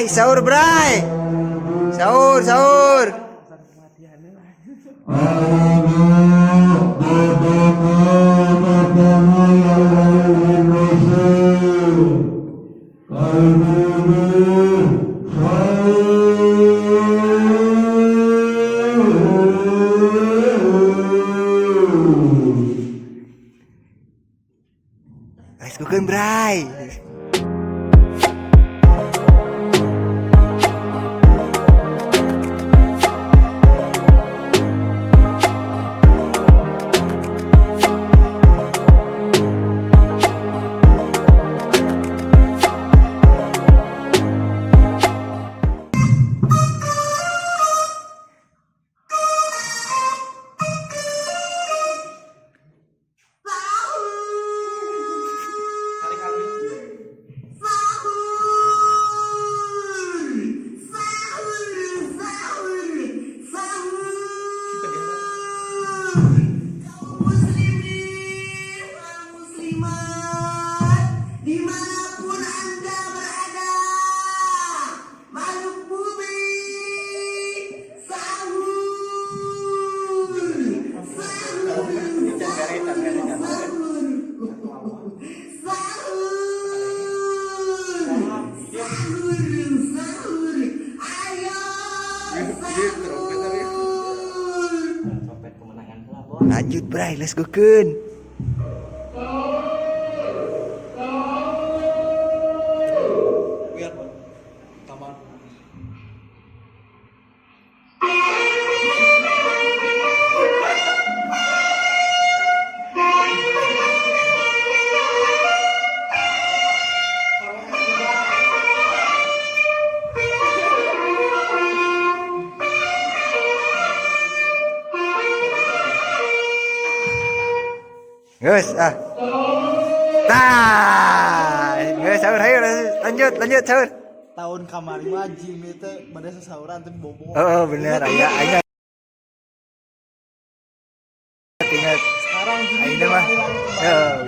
Sahur, Bray. Sahur, sahur. Let's go, Bray. Lanjut, Bray, let's go, Kun. Guys, guys, sahur, ayo lanjut sahur. Tahun kamari mah Jimmy teh pada sasahuran teh bobo. Oh, bener, ayah. Ingat. Sekarang Jimmy mah.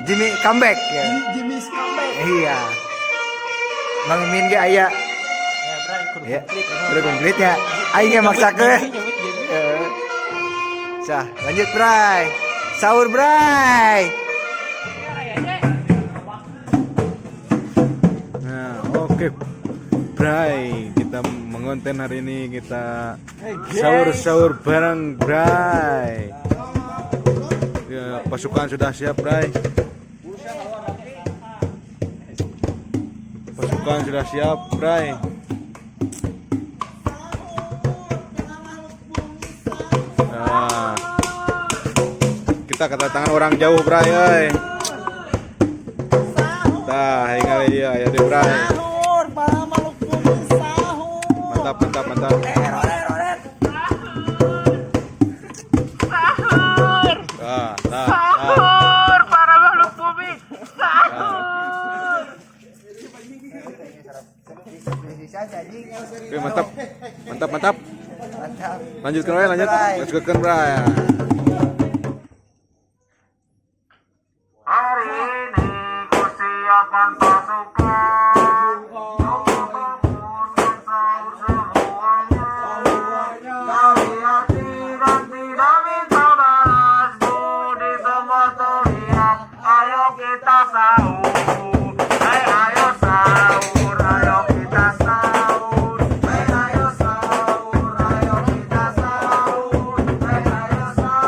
Jimmy comeback ya. Jimmy's comeback. Iya. Mang Min ge aya. Ya, udah komplit ya. Aing maksakeun. Sah, lanjut, Bray. Sahur, Bray. Nah, oke, Bray, kita mengonten hari ini, kita sahur bareng Bray. Ya, pasukan sudah siap, Bray. Pasukan sudah siap, Bray. Nah, kita kedatangan orang jauh, Bray. Tah, hingga dia ya deh, Bray. Sahur, para makhluk bumi sahur. Mantap. Sahur, sahur, para makhluk bumi sahur. Oke, mantap. Lanjutkan, Bray, lanjutkan, Bray. Hari ini ku siapkan pasukan untuk membangun sahur semuanya. Kalian tidak minta balas budi semua teriak. Ayo kita sahur, ayo sahur, ayo kita sahur, ayo sahur, ayo kita sahur, ayo sahur.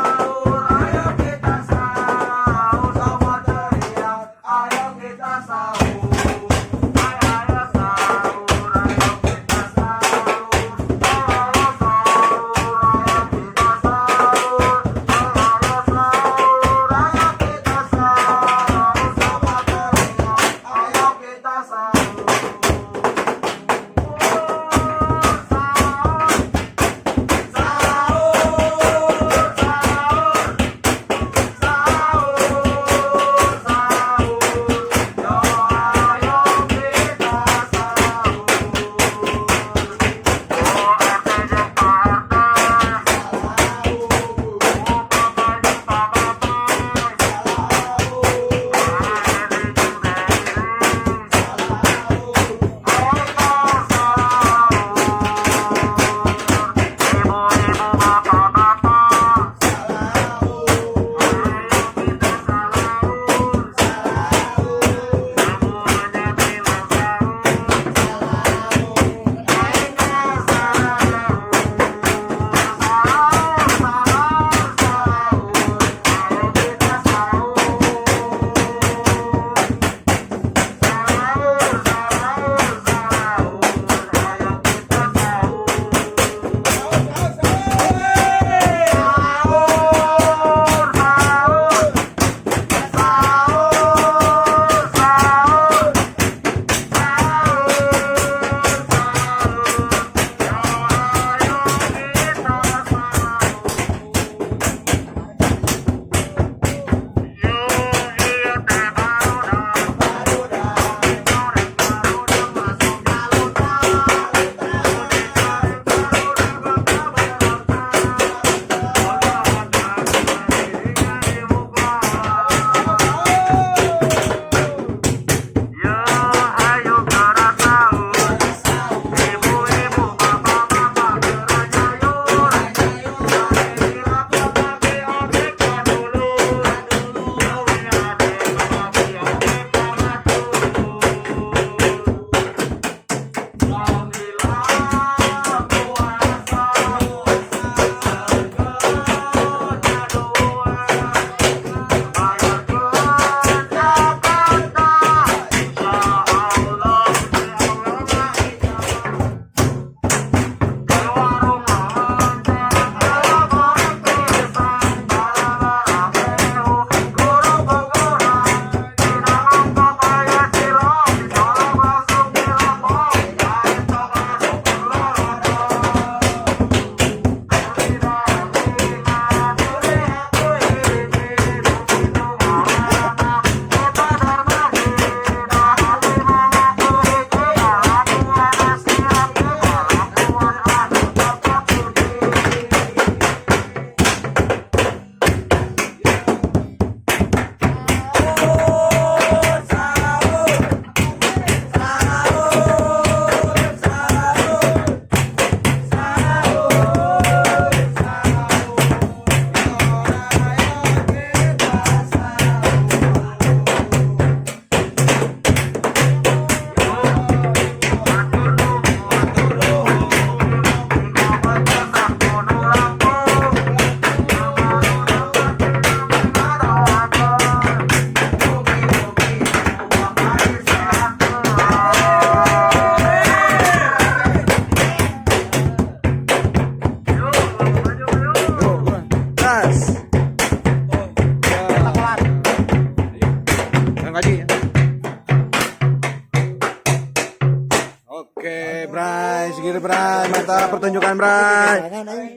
Oke, Bray, segini Bray, mantap pertunjukan Bray.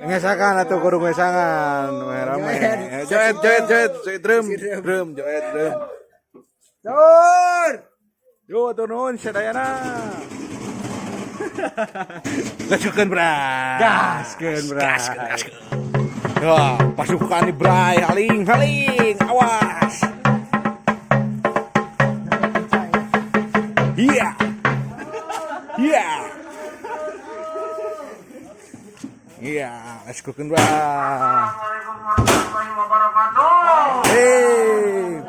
Ngesakan atau kudu ngesangan, rame. Joet, drum, joet, drum. Tur. Yo, turun, sedayana. Gaskeun Bray. Gaskeun, Bray. Wah, pasukan nih Bray, haling, awas. Iya. Iya, let's go Bray. Assalamualaikum warahmatullahi wabarakatuh. Hey.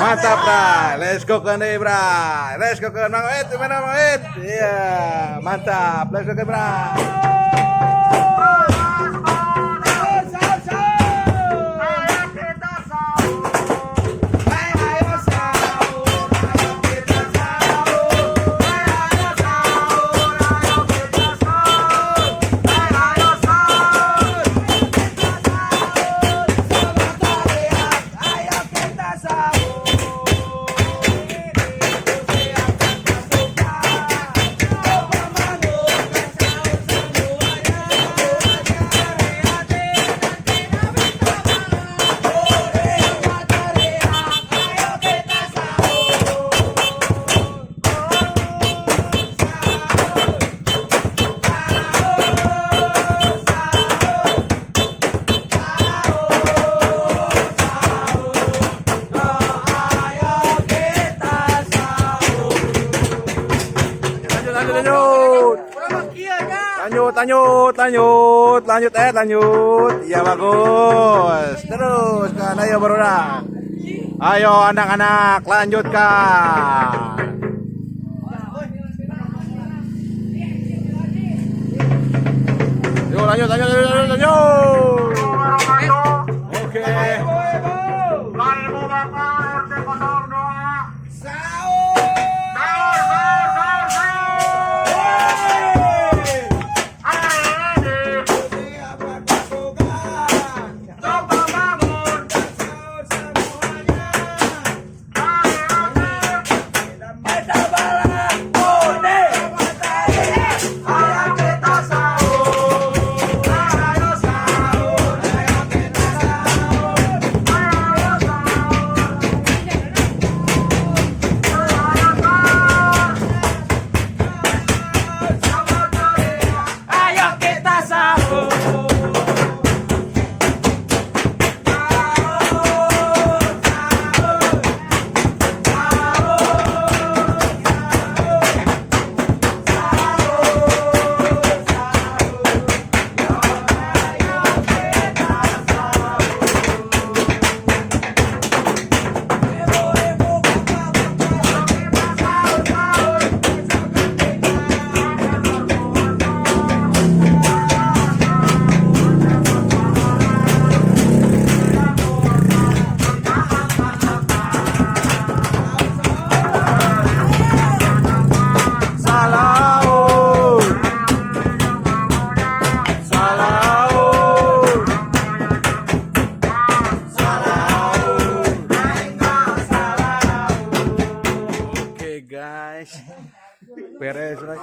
Mantap Bray, let's go ke nih Bray, let's go ke Mang Oet, mana Mang Oet? Iya, mantap, let's go ke Bray. Lanjut. Iya bagus. Terus kan, ayo berulang. Ayo anak-anak, lanjutkan. Yuk lanjut. Oke. Ibu bapak RT 02.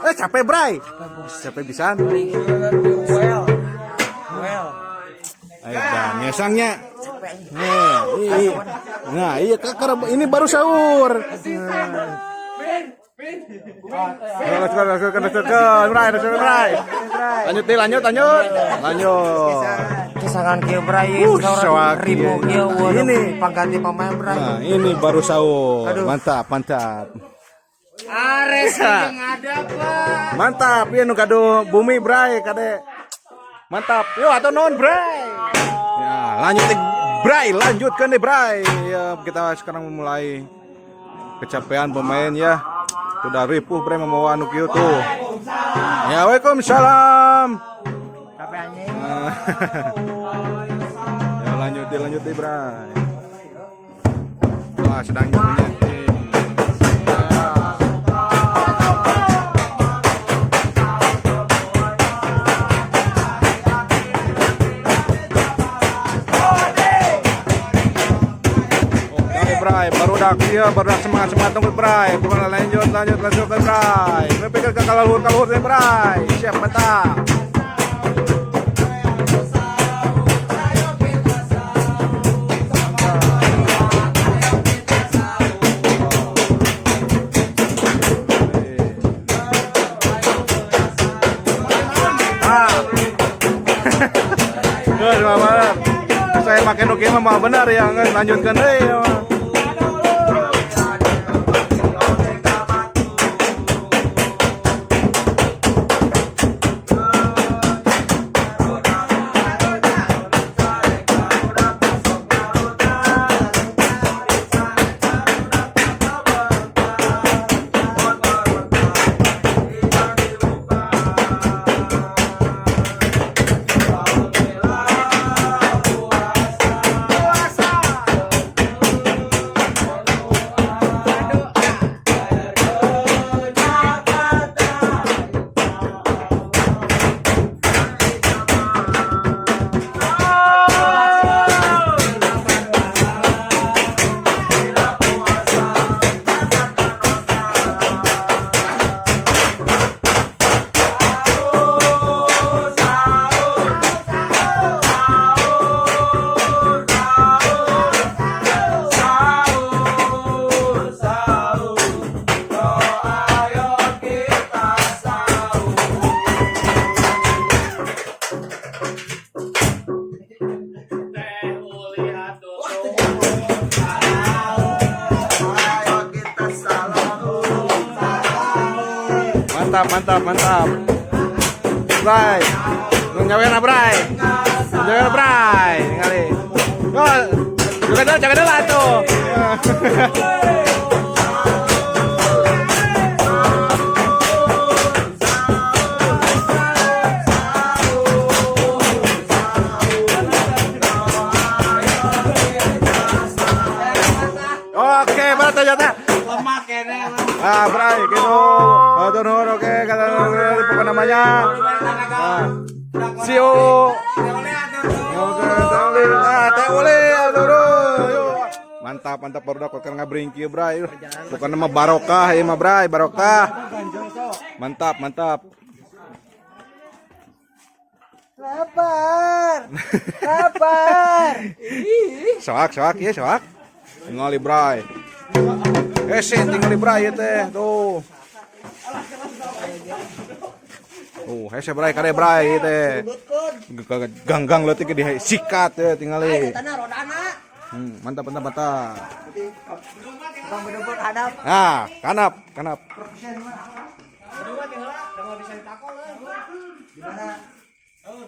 Capek bray. Capek pisan. Ayo dah, ngesangnya. Nah, iya kakak ini baru sahur. Let's go, Bray. Lanjut. Kisaran kieu Bray, ribu kieu ini pengganti pemain Bray. Nah, ini baru sahur. Mantap. Ares yang ada Pak. Mantap, ya nu kado bumi Bray kade. Mantap. Yo atau non Bray. Ya, lanjutkan deh Bray. Ya, kita sekarang memulai kecapean pemain ya. Sudah ripuh Bray membawa anu kieu tuh. Ya, waalaikumsalam. Ya, lanjut deh Bray. Wah, sedang menyanyi. Baru dak semangat tunggu Bray. Bukan lanjut ke Bray. Memikir ke kalahur deh Bray. Siap mantap. Saya makin oke mah benar ya, lanjutkan deh ya. Mantap. Bray. Nyawer Bray. Ngali. Oh, jangan dulu tuh. Oke, berarti jatah. Lemah kene. Bray, gitu. Turun, oke, kata pokok namanya. Sio. Mantap baru dapat kan ngabring kieu Bray. Bukan nama barokah ya mah Bray, barokah. Mantap. Lapar. Soak. Ngali Bray. Tinggal di Bray teh tuh. Hese Bray kade Bray teh. Ganggang leutik di sikat teh tinggal di. Mantap. Kanap.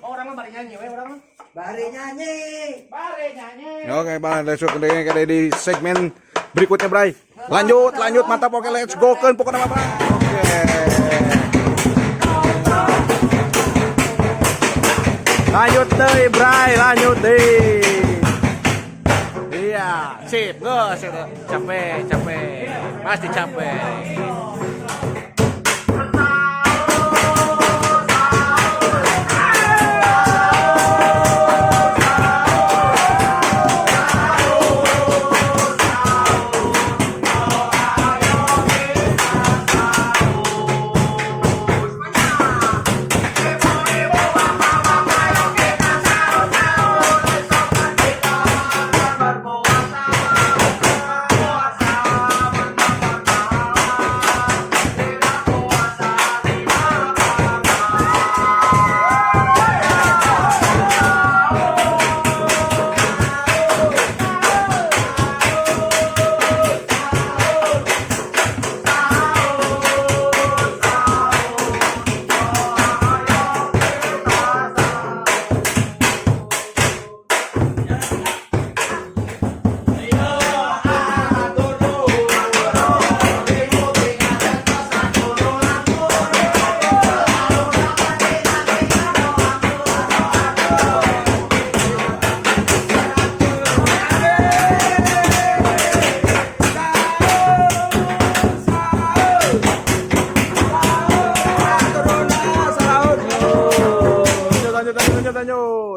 Orang mah bari nyanyi we orang mah. Bari nyanyi. Oke, Bang, besok kade di segmen berikutnya Bray. Lanjut, mantap. Oke, let's go kan pokoknya Bray. Oke. Lanjut deh Bray. Iya, sip. Capek. Pasti capek.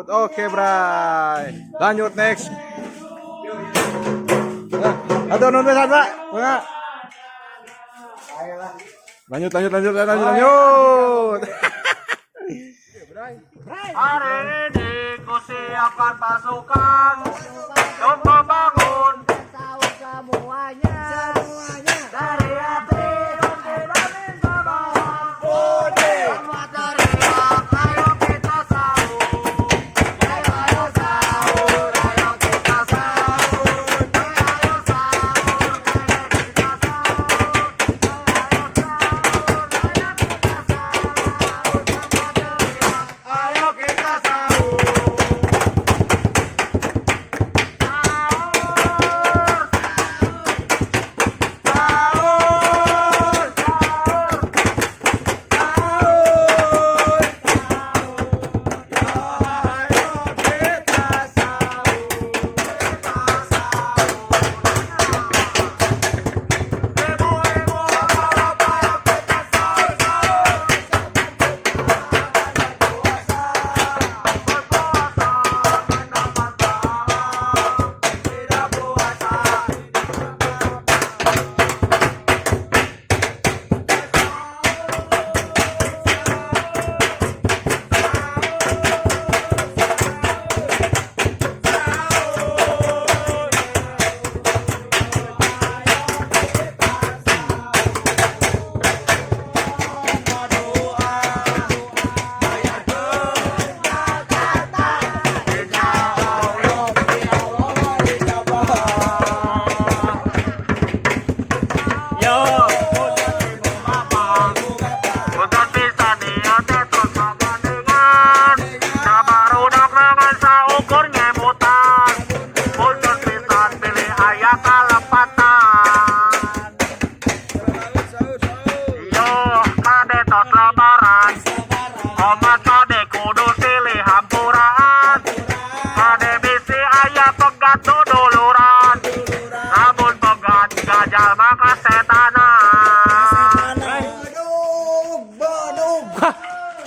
lanjut. Oke, Bray. Lanjut next. Nah, atau non besan, Pak. Enggak. Lanjut. Hari ini ku siapkan pasukan untuk membangun semuanya dari hati dan tidak minta maaf. Semua teriak, ayo kita sahur. Ayo sahur, ayo kita sahur. Ayo sahur, ayo kita sahur. Ayo kita sahur. Untuk bisa niatnya terus mengandungan Sabarudak dengan saukur nyebutan Untuk bisa pilih ayah kalepatan Yo, kade tos lebaran Omat kade kudu silih hampuraan Kade bisi ayah pegat duduluran Rabun pegat gajal maka setanan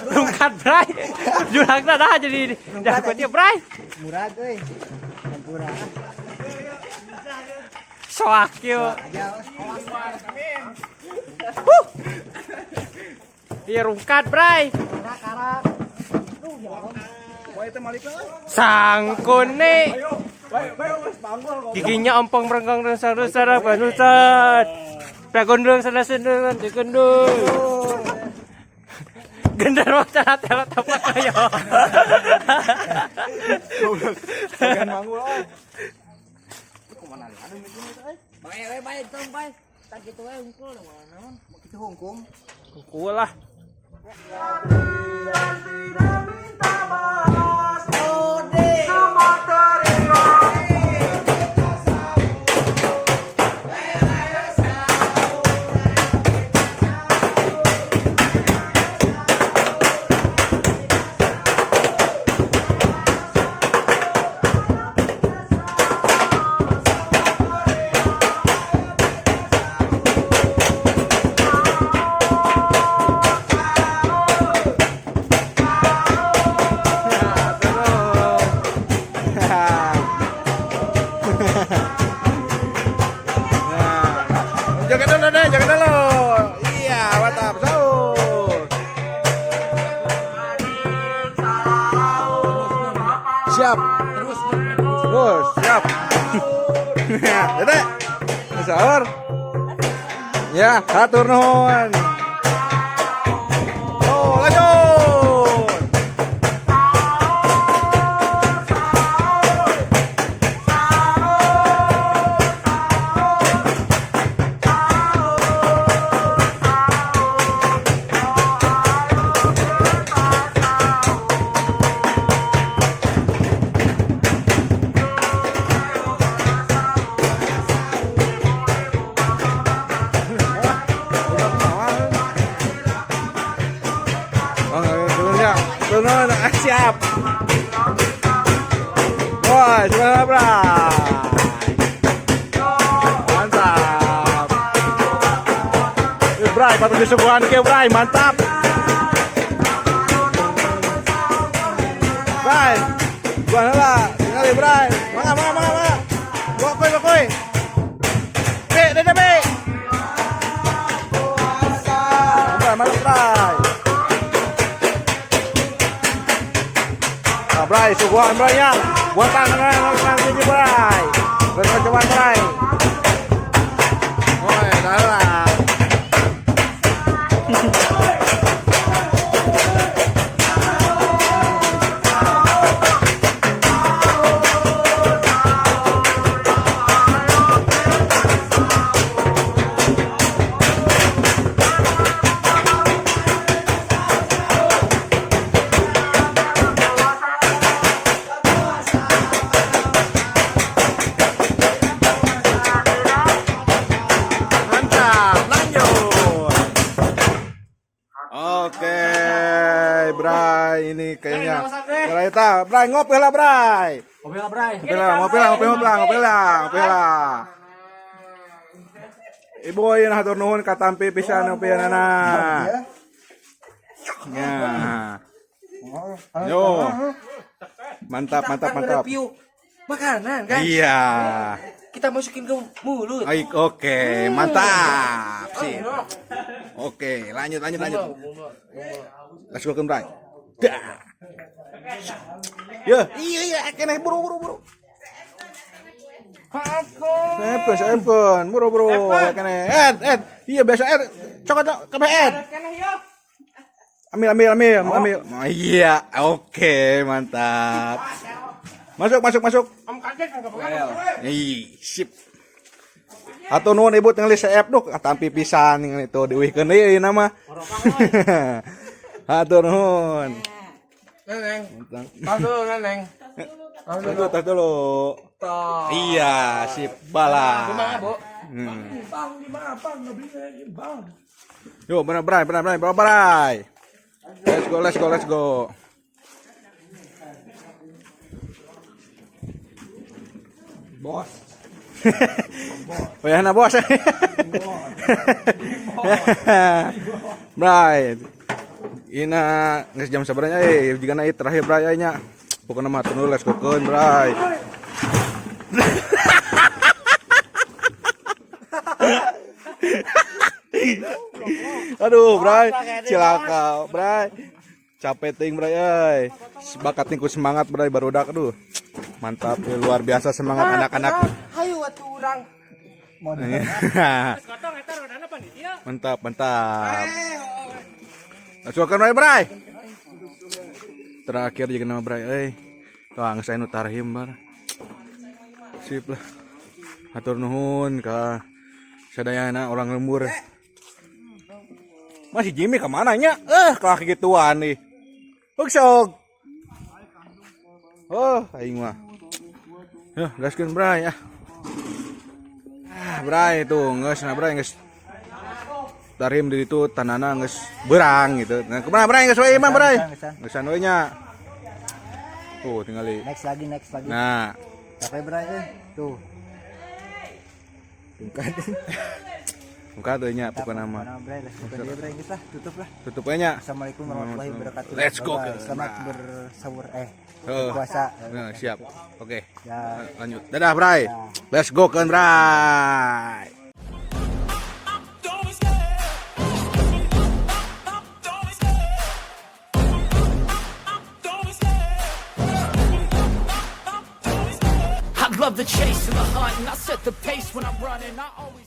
Rungkat, Bray. Jurang dah jadi jakutnya, Bray. Murah euy. Hampura. Soak yuk. Dia rungkat, Bray. Sangkun nih. Giginya ompong merenggang dan sarung-sarung panusat. Pagondong sana-sana dikendung. Gendar wacara telot apa kayo? Bagian manggul. Baik tong baik. Tak gitu we hungkul naon? Mau kitu hungkum. Kuku lah. Jangan dulu deh, jangan dulu. Iya, mantap. Sahur. Siap. Terus, siap. Ya, Dede. Sahur. Ya, atur nuhun. Oh, lanjut. Turun, siap. Wah, semangat, Bray. Mantap. Bray, patut disuguhan ke Bray, mantap. Bray. Suguhan lah. Tinggal Bray. Mangga. Bakoy. Be, dede be. Mantap Bray. Nah, Bray, suguhan Bray ya. Buat tangan nanti Bray. Bercoba Bray. Oi, dalah. Oke, Bray, ini kayaknya. Bray, Bray ngopi lah, Bray. Ngopi lah, Bray. Ngopi lah. Ibu yang hatur nuhun katampi pisan ngopi nana. Ya. Yo. Mantap. Makanan kan? Iya. Kita masukin ke mulut. Baik, oke, mantap. Sip. Oke, lanjut. Let's go Bray. Dah. Ya, iya, kene buru. Sampun, buru. Kene. Ed. Iya biasa Ed. Cokot ke Ed. Ambil. Iya, oke, mantap. Masuk. Sip. Atau nuhun ibu tinggal CF duk tampi pisan itu diuihkeun deui nama. Atur nuhun. Neneng. Neneng. Tas dulu. Iya, sip bala. Kumaha, Bu? Yo, bener Bray. Let's go. Bos. Payahna bos. Bray. Ina geus jam sabaranya jigana ieu terakhir Bray nya. Pokona mah teu les kokeun Bray. Aduh, Bray, cilaka, Bray. Capek ting, Bray euy. Bakat tingku semangat, Bray, barudak aduh. Mantap, luar biasa semangat anak-anak. Hayu atuh urang. Mantap. Langsung Bray. Terakhir juga nama Bray, Tuh geus anu tarhim bar. Sip lah. Hatur nuhun ka sadayana orang lembur. Masih Jimmy kemana nya? Kalau gituan nih. Sok. Oh, aing mah. Yah, gaskeun Bray ya. Bray tuh, geus tarim di itu tanana geus berang gitu. Nah, kemana Bray geus we mah Bray? Geus anu nya. Tuh, tinggali. Next lagi. Nah, Capek, Bray tuh. buka tuh nya pokoknya nama. Bray, geus lah, tutup lah. Tutup nya. Assalamualaikum warahmatullahi wabarakatuh. Let's go. Selamat bersahur puasa. Nah, siap. Oke. Ya. Lanjut. Dadah Bray. Let's go kan Bray. I love the chase and the hunt, and I set the pace when I'm running. I always